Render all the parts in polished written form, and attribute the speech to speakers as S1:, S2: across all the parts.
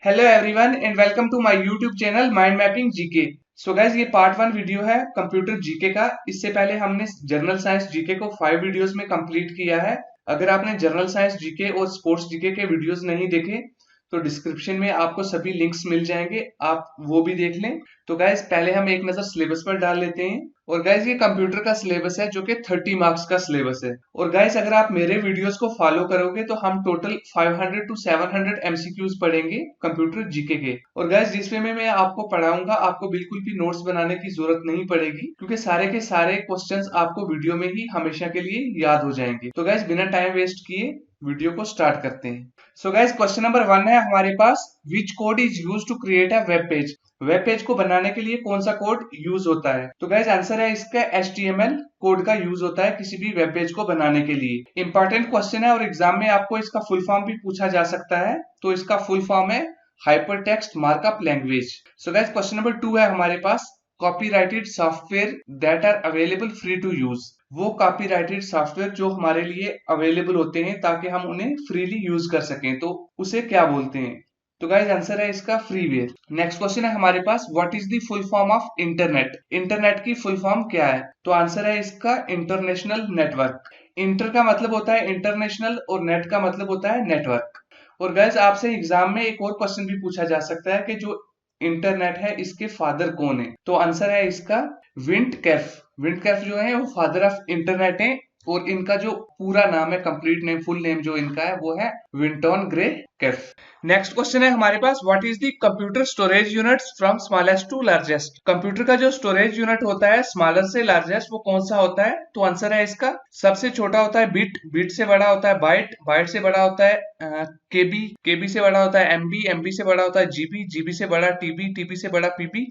S1: Hello everyone and welcome to my YouTube channel mind mapping GK. So guys ये part 1 video है computer GK का। इससे पहले हमने जनरल साइंस जीके को 5 वीडियोस में कंप्लीट किया है। अगर आपने जनरल साइंस जीके और स्पोर्ट्स जीके के वीडियोस नहीं देखे तो डिस्क्रिप्शन में आपको सभी लिंक्स मिल जाएंगे, आप वो भी देख लें। तो गाइस पहले हम एक नजर सिलेबस पर डाल लेते हैं। और गाइस ये कंप्यूटर का सिलेबस है जो कि 30 मार्क्स का सिलेबस है। और गाइस अगर आप मेरे वीडियोस को फॉलो करोगे तो हम टोटल 500 टू 700 एमसीक्यूज पढ़ेंगे कंप्यूटर जीके के। और गाइस जिसमें मैं आपको पढ़ाऊंगा आपको बिल्कुल भी नोट्स बनाने की जरूरत नहीं पड़ेगी, क्योंकि सारे के सारे क्वेश्चंस आपको वीडियो में ही हमेशा के लिए याद हो जाएंगे। तो गाइस बिना टाइम वेस्ट किए वीडियो को स्टार्ट करते हैं। सो गाइस क्वेश्चन नंबर 1 है हमारे पास, which code is used to create a web page. Web page को बनाने के लिए कौन सा कोड यूज होता है? तो गाइस आंसर है इसका HTML कोड का यूज होता है किसी भी वेब पेज को बनाने के लिए। इंपॉर्टेंट क्वेश्चन है और एग्जाम में आपको इसका फुल फॉर्म भी पूछा जा सकता है। तो इसका फुल फॉर्म है hyper text markup language. So guys question number 2 है हमारे पास, copyrighted software that are available free to use. वो कॉपीराइटेड सॉफ्टवेयर जो हमारे लिए अवेलेबल होते हैं ताकि हम उन्हें फ्रीली यूज कर सकें, तो उसे क्या बोलते हैं? तो गाइस आंसर है इसका फ्रीवेयर। नेक्स्ट क्वेश्चन है हमारे पास, what is the full form of internet. Internet की फुल फॉर्म क्या है? तो आंसर है इसका इंटरनेशनल नेटवर्क। इंटर का मतलब होता है इंटरनेशनल और नेट का मतलब होता है नेटवर्क। और गाइस आपसे एग्जाम में एक और क्वेश्चन भी पूछा जा सकता है कि जो इंटरनेट है इसके फादर कौन है? तो आंसर है इसका विंटकैफ। विंटकैफ जो है वो फादर ऑफ इंटरनेट है और इनका जो पूरा नाम है, कंप्लीट नेम, फुल नेम जो इनका है वो है विंटन ग्रे कैफ। नेक्स्ट क्वेश्चन है हमारे पास, what is the computer storage units from smallest to largest. Computer का जो स्टोरेज यूनिट होता है स्मॉलर से लार्जेस्ट वो कौन सा होता है? तो आंसर है इसका सबसे छोटा होता है बिट, बिट से बड़ा होता है बाइट, बाइट से बड़ा होता है केबी, केबी से बड़ा होता है एमबी, एमबी से बड़ा होता है जीबी, जीबी से बड़ा टीबी, टीबी से बड़ा पीबी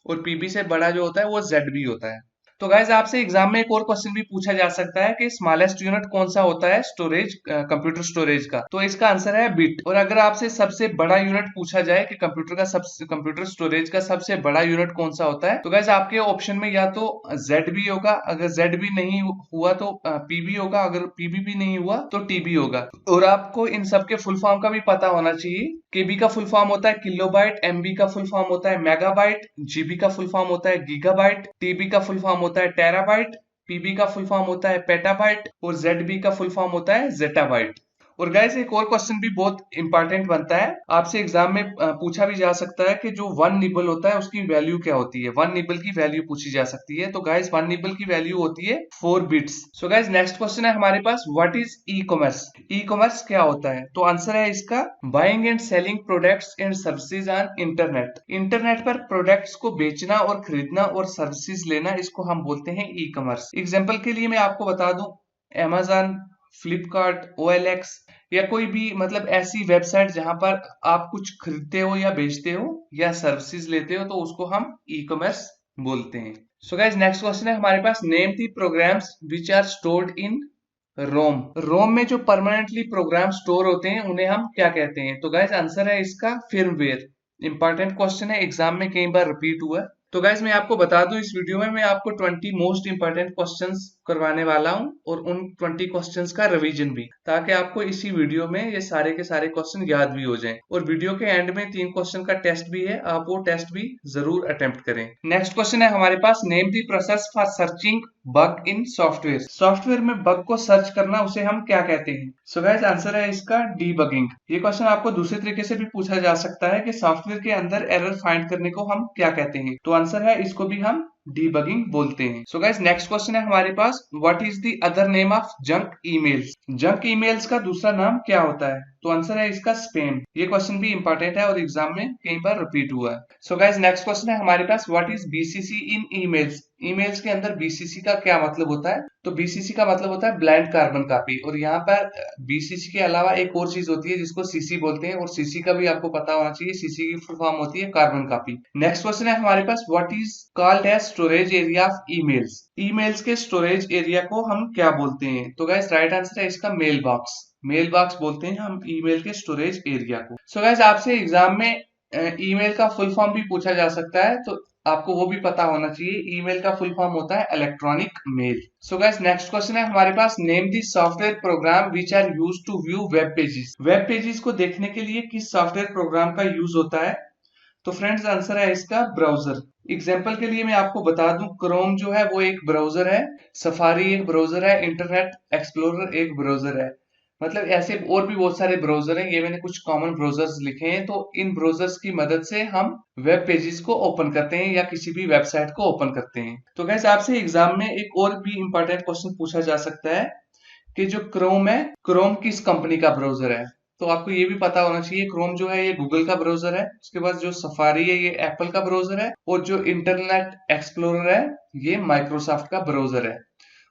S1: और पीबी से बड़ा जो होता है वो जेडबी होता है। तो गाइज आपसे एग्जाम में एक और क्वेश्चन भी पूछा जा सकता है कि स्मॉलेस्ट यूनिट कौन सा होता है स्टोरेज, कंप्यूटर स्टोरेज का। तो इसका आंसर है बिट। और अगर आपसे सबसे बड़ा यूनिट पूछा जाए कि कंप्यूटर स्टोरेज का सबसे बड़ा यूनिट कौन सा होता है, तो गाइज आपके ऑप्शन में या तो जेडबी होगा, अगर जेडबी नहीं हुआ तो पीबी होगा, अगर पीबी भी नहीं हुआ तो टीबी होगा। और आपको इन सबके फुल फॉर्म का भी पता होना चाहिए। केबी का फुल फॉर्म होता है किलोबाइट, एमबी का फुल फॉर्म होता है मेगाबाइट, जीबी का फुल फॉर्म होता है गीगाबाइट, टीबी का फुल फॉर्म होता है टेराबाइट, पीबी का फुल फॉर्म होता है पेटाबाइट और जेडबी का फुल फॉर्म होता है जेटाबाइट। और गाइस एक और क्वेश्चन भी बहुत इंपॉर्टेंट बनता है, आपसे एग्जाम में पूछा भी जा सकता है कि जो 1 निबल होता है उसकी वैल्यू क्या होती है। 1 निबल की वैल्यू पूछी जा सकती है। तो गाइस 1 निबल की वैल्यू होती है 4 bits. So guys next question है हमारे पास, what is e commerce. E commerce क्या होता है? तो आंसर है इसका buying and selling products and services on internet. इंटरनेट पर प्रोडक्ट्स को बेचना और खरीदना और सर्विसेज लेना, इसको हम बोलते हैं ई कॉमर्स। एग्जाम्पल के लिए मैं आपको बता दूं, Amazon, फ्लिपकार्ट, OLX या कोई भी मतलब ऐसी वेबसाइट जहां पर आप कुछ खरीदते हो या बेचते हो या सर्विसेज लेते हो, तो उसको हम ई कॉमर्स बोलते हैं। सो गाइस नेक्स्ट क्वेश्चन है हमारे पास, name the programs which are stored in ROM. ROM में जो परमानेंटली प्रोग्राम स्टोर होते हैं उन्हें हम क्या कहते हैं? तो गाइस आंसर है इसका फिर्मवेयर। इंपॉर्टेंट क्वेश्चन है, एग्जाम में कई बार रिपीट हुआ है। तो गाइस मैं आपको बता दूं, इस वीडियो में मैं आपको 20 मोस्ट इंपॉर्टेंट क्वेश्चंस करवाने वाला हूं और उन 20 क्वेश्चंस का रिवीजन भी, ताकि आपको इसी वीडियो में ये सारे के सारे क्वेश्चन याद भी हो जाएं। और वीडियो के एंड में 3 क्वेश्चन का टेस्ट भी है, आप वो टेस्ट भी जरूर अटेम्प्ट करें। नेक्स्ट क्वेश्चन है हमारे पास, name the process for searching bug in software. Software में बग को सर्च करना उसे हम क्या कहते हैं? सो गाइस आंसर है इसका डीबगिंग। ये क्वेश्चन आपको दूसरे तरीके से भी पूछा जा सकता है कि सॉफ्टवेयर के अंदर एरर फाइंड करने को हम क्या कहते हैं? तो आंसर है इसको भी हम डीबगिंग बोलते हैं। सो गाइस नेक्स्ट क्वेश्चन है हमारे पास, what is the other name of junk emails. Junk emails का दूसरा नाम क्या होता है? तो आंसर है इसका स्पैम। ये क्वेश्चन भी इंपॉर्टेंट है और एग्जाम में कई बार रिपीट हुआ है। सो गाइस नेक्स्ट क्वेश्चन है हमारे पास, what is BCC in emails. Emails के अंदर बीसीसी का क्या मतलब होता है? तो बीसीसी का मतलब होता है ब्लाइंड कार्बन कॉपी। और यहाँ पर बीसीसी के अलावा एक और चीज होती है जिसको सीसी बोलते हैं, और सीसी का भी आपको पता होना चाहिए, सीसी की फुल फॉर्म होती है कार्बन कॉपी। नेक्स्ट क्वेश्चन है हमारे पास, what is called as storage area of emails. Emails के स्टोरेज एरिया को हम क्या बोलते हैं? तो गाइस राइट आंसर है इसका मेल बॉक्स। मेल बॉक्स बोलते हैं हम ईमेल के स्टोरेज एरिया को। सो गाइस आपसे एग्जाम में ईमेल का फुल फॉर्म भी पूछा जा सकता है, तो आपको वो भी पता होना चाहिए। ईमेल का फुल फॉर्म होता है electronic mail. So guys next question है हमारे पास, name the software program which are used to view web pages. Web pages को देखने के लिए किस सॉफ्टवेयर प्रोग्राम का यूज होता है? तो फ्रेंड्स आंसर है इसका ब्राउजर। एग्जाम्पल के लिए मैं आपको बता दूं, क्रोम जो है वो एक ब्राउजर है, सफारी एक ब्राउजर है, इंटरनेट एक्सप्लोरर एक ब्राउजर है। मतलब ऐसे और भी बहुत सारे ब्राउजर हैं, ये मैंने कुछ कॉमन ब्राउजर्स लिखे हैं। तो इन ब्राउजर्स की मदद से हम वेब पेजेस को ओपन करते हैं या किसी भी वेबसाइट को ओपन करते हैं। तो गैस आपसे एग्जाम में एक और भी इंपॉर्टेंट क्वेश्चन पूछा जा सकता है कि जो क्रोम है, क्रोम किस कंपनी का ब्राउजर है? तो आपको ये भी पता होना चाहिए, क्रोम जो है ये गूगल का ब्राउजर है। उसके बाद जो सफारी है ये एप्पल का ब्राउजर है, और जो इंटरनेट एक्सप्लोरर है ये माइक्रोसॉफ्ट का ब्राउजर है।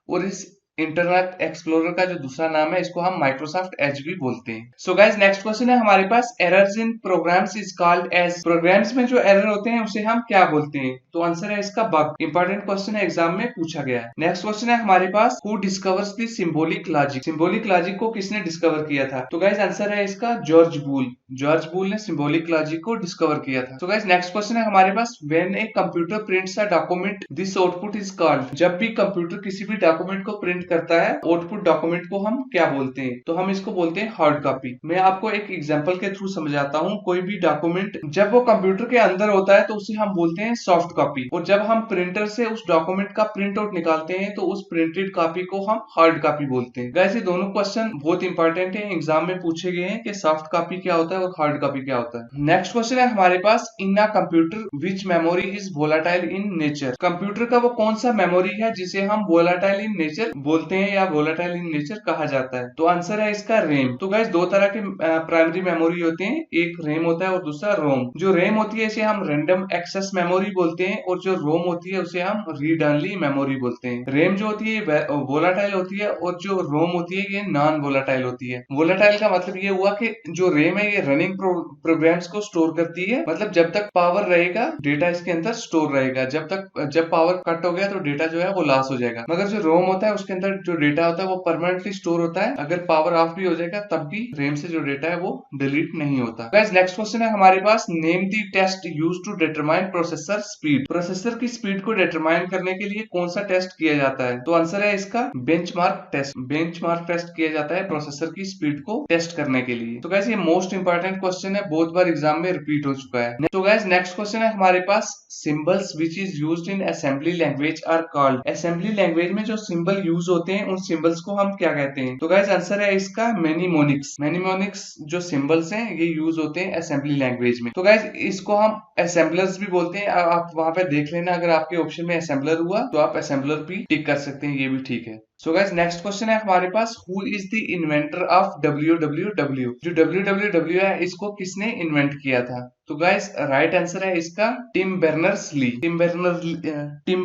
S1: और इस इंटरनेट एक्सप्लोरर का जो दूसरा नाम है इसको हम माइक्रोसॉफ्ट एज भी बोलते हैं। सो गाइस नेक्स्ट क्वेश्चन है हमारे पास, errors in programs is called as. Programs में जो एरर होते हैं उसे हम क्या बोलते हैं? तो आंसर है इसका बग। इंपॉर्टेंट क्वेश्चन है, एग्जाम में पूछा गया है। नेक्स्ट क्वेश्चन है हमारे पास, who discovers the symbolic logic. Symbolic logic को किसने डिस्कवर किया था? तो गाइस आंसर है इसका जॉर्ज बूल। जॉर्ज बूल ने सिंबॉलिक लॉजिक को डिस्कवर किया था। तो गाइस नेक्स्ट क्वेश्चन है हमारे पास, when a computer prints a document this output is called. जब भी कंप्यूटर किसी भी डॉक्यूमेंट को प्रिंट करता है, आउटपुट डॉक्यूमेंट को हम क्या बोलते हैं? तो हम इसको बोलते हैं हार्ड कॉपी। मैं आपको एक एग्जांपल के थ्रू समझाता हूँ। कोई भी डॉक्यूमेंट जब वो कंप्यूटर के अंदर होता है तो उसे हम बोलते हैं सॉफ्ट कॉपी, और जब हम प्रिंटर से उस डॉक्यूमेंट का प्रिंट आउट निकालते हैं तो उस प्रिंटेड कॉपी को हम हार्ड कॉपी बोलते हैं। गाइस ये दोनों क्वेश्चन बहुत इंपॉर्टेंट है, एग्जाम में पूछे गए हैं कि सॉफ्ट कॉपी क्या होता है और हार्ड कॉपी क्या होता है। नेक्स्ट क्वेश्चन है हमारे पास, in a computer which memory is volatile in nature. Computer का वो कौन सा मेमोरी है जिसे हम वोलाटाइल इन नेचर बोलते हैं या वोलाटाइल इन नेचर कहा जाता है? तो आंसर है इसका रैम। तो गाइस दो तरह के प्राइमरी मेमोरी होते हैं, एक रैम होता है और दूसरा रोम। जो रैम होती है इसे हम रैंडम एक्सेस मेमोरी बोलते हैं, और जो रोम होती है उसे हम रीड ओनली मेमोरी बोलते हैं। रैम जो होती है वोलाटाइल होती है, और जो रोम होती है ये नॉन वोलाटाइल होती है। वोलाटाइल का मतलब ये हुआ कि जो रैम है ये रनिंग प्रोग्राम्स को स्टोर करती है, मतलब जब तक पावर रहेगा डेटा इसके अंदर स्टोर रहेगा, जब पावर कट हो गया तो डेटा जो है वो लॉस हो जाएगा। मगर जो रोम होता है उसके अंदर जो डेटा होता है वो परमानेंटली स्टोर होता है, अगर पावर ऑफ भी हो जाएगा तब भी रैम से जो डेटा है वो डिलीट नहीं होता। गाइस नेक्स्ट क्वेश्चन है हमारे पास, name the test used to determine processor speed. Processor की स्पीड को डिटरमाइन करने के लिए कौन सा टेस्ट किया जाता है? तो आंसर है इसका बेंचमार्क टेस्ट। बेंचमार्क टेस्ट किया जाता है प्रोसेसर की स्पीड को टेस्ट करने के लिए। तो गाइस ये मोस्ट इंपॉर्टेंट क्वेश्चन है, बहुत बार एग्जाम में रिपीट हो चुका है। तो गाइस नेक्स्ट क्वेश्चन है हमारे पास, symbols which is used in assembly language are called. Assembly language में जो सिंबल यूज होते हैं उन सिंबल्स को हम क्या कहते हैं? तो गाइस आंसर है इसका मेनीमोनिक्स। मेनीमोनिक्स जो सिंबल्स हैं ये यूज होते हैं असेंबली लैंग्वेज में। तो गाइस इसको हम असेंबलर्स भी बोलते हैं। आप वहां पे देख लेना, अगर आपके ऑप्शन में असेंबलर हुआ तो आप असेंबलर भी टिक कर सकते हैं, ये भी ठीक है। सो गाइस नेक्स्ट क्वेश्चन है हमारे पास, who is the inventor of WWW। जो WWW है इसको किसने इन्वेंट किया था? तो गाइस राइट आंसर है इसका Tim Berners Lee. Tim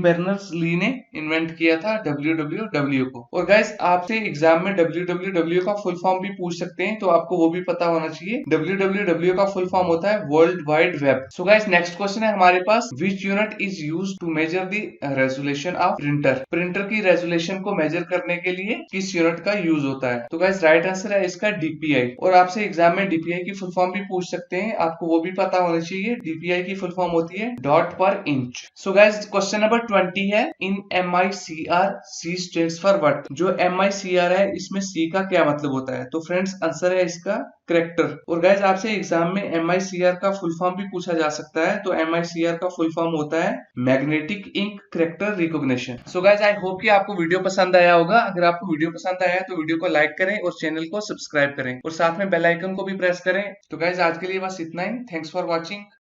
S1: Berners Lee ने इन्वेंट किया था WWW को। और गाइस आपसे एग्जाम में WWW का फुल फॉर्म भी पूछ सकते हैं, तो आपको वो भी पता होना चाहिए। WWW का फुल फॉर्म होता है world wide web. So guys next question है हमारे पास, which unit is used to measure the resolution of printer. Printer की रेजोल्यूशन को मेजर करने के लिए किस यूनिट का यूज होता है? तो गाइस राइट आंसर है इसका DPI। और आपसे एग्जाम में DPI की फुल फॉर्म भी पूछ सकते हैं, आपको वो भी पता होना चाहिए। DPI की फुल फॉर्म होती है डॉट पर इंच। सो गाइस क्वेश्चन नंबर 20 है, इन MICR C stands for what. जो MICR है इसमें C का क्या मतलब होता है? तो फ्रेंड्स आंसर है इसका करेक्टर। और गाइस आपसे एग्जाम में MICR का फुल फॉर्म भी पूछा जा सकता है, तो MICR का फुल फॉर्म होता है magnetic ink character recognition. So guys I hope कि आपको वीडियो पसंद आया होगा। अगर आपको वीडियो पसंद आया है तो वीडियो को लाइक करें और चैनल को सब्सक्राइब करें, और साथ में बेल आइकन को भी प्रेस करें। तो गाइस आज के लिए बस इतना ही। Thanks for watching.